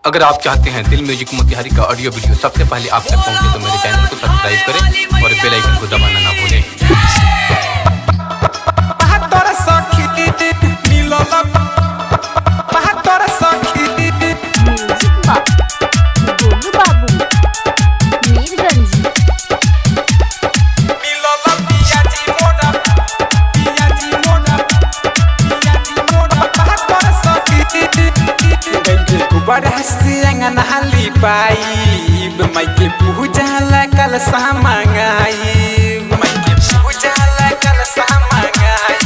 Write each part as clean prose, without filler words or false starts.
अगर आप चाहते हैं दिल म्यूजिक मोतिहारी का ऑडियो वीडियो सबसे पहले आप तक पहुंचे तो मेरे चैनल को सब्सक्राइब करें और बेल आइकन को दबाना ना भूलें। नहाली पाइब मायके पूजा ला कल सामंगाई मायके पूजा ला कल सामंगाई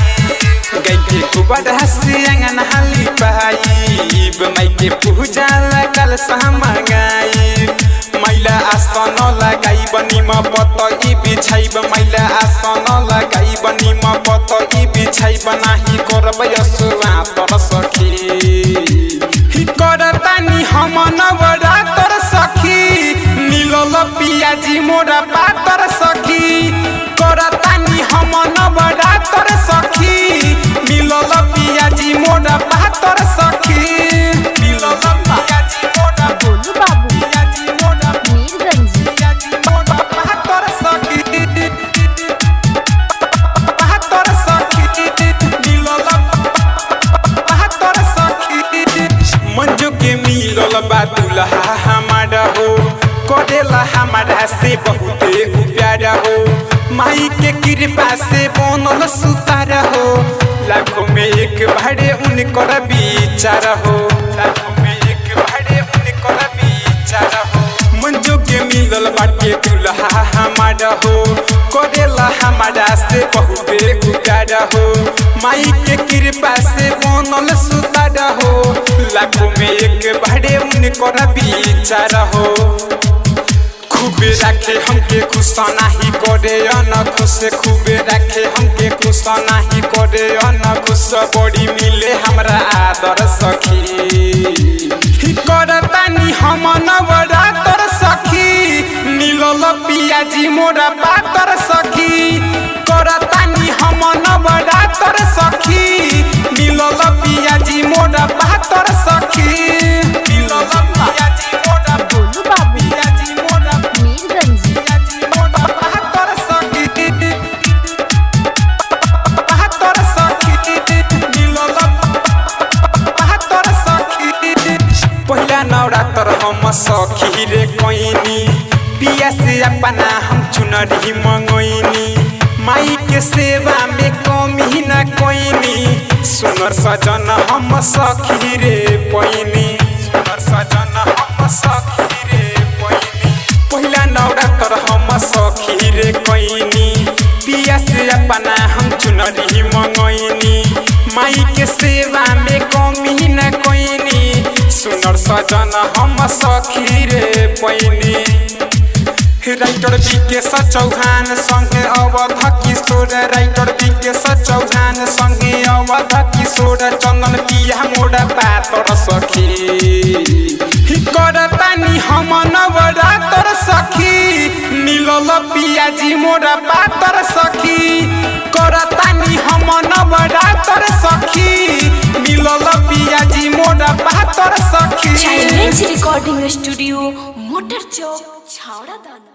गई कुबड़ हसी नहाली पाइब मायके पूजा ला कल सामंगाई मैला आसन लगाई बनी म पत ई बिछाइब मैला आसन लगाई बनी म पत ई बिछाइब नाही करब यसुआ तर सखी करतानी हम नवरातर सखी मिलल पियाजी मोरा पातर सखी करतानी हम नवरातर सखी मिलल पियाजी मोरा पातर सखी मिलल पियाजी मोरा गोलू बाबू पियाजी मोरा मीरगंज पियाजी मोरा पातर सखी पातर सखी मिलल पातर सखी मंजू के मिलल बा दुल्हा हमारा हो करेला हमारा से बहुते प्यारा हो माई के कृपा से बनल सुतार हो लाखों में एक भाड़े उनकर विचार हो लाखों में एक भाड़े उनकर विचार हो मंजू के मिलल बाटे दुल्हा हमारा हो करेला हमारा से बहुते प्यारा हो माई के कृपा से बनल सुतार हो लाखों में एक भाड़े उनकर विचार हो खूबे रखे हमके खुश नाही करे न खुश खूबे रखे हमके खुश नाही करे न खुश बड़ी मिले हमरा आदर सखी करतानी हम नवरातर सखी मिलल पियाजी मोरा पातर सखी करतानी हम नवरातर सखी मिलल पियाजी मोरा पातर सखी मिलल पियाजी मोरा गोलू बाबू पियाजी मोरा मीरगंज पियाजी मोरा पातर सखी पातर सखी मिलल पातर सखी पहिला नवरातर हम सखी रे कोइनी पिया से अपना हम चुनरी मंगोइनी माई के सेवा में कमी न कोइनी सुनर सजन हम सखी रे पैनी सुनर सजन हम सखी रे पैनी पहिला नवरातर हम सखी रे कोइनी पिया से अपना हम चुनरी मंगोइनी माई के सेवा में कमी न कोइनी सुनर सजन हम सखी रे पैनी राइटर बीके चौहान संगे अवध किशोर राइटर बीके चौहान संगे अवध किशोर चंदन पिया मोरा पातर सखी करतानी हम नवरातर सखी मिलल पियाजी मोरा पातर सखी करतानी हम नवरातर सखी मिलल पियाजी मोरा पातर सखी चाइल्ड रिकॉर्डिंग स्टूडियो मोटर चौक छावड़ा दाना।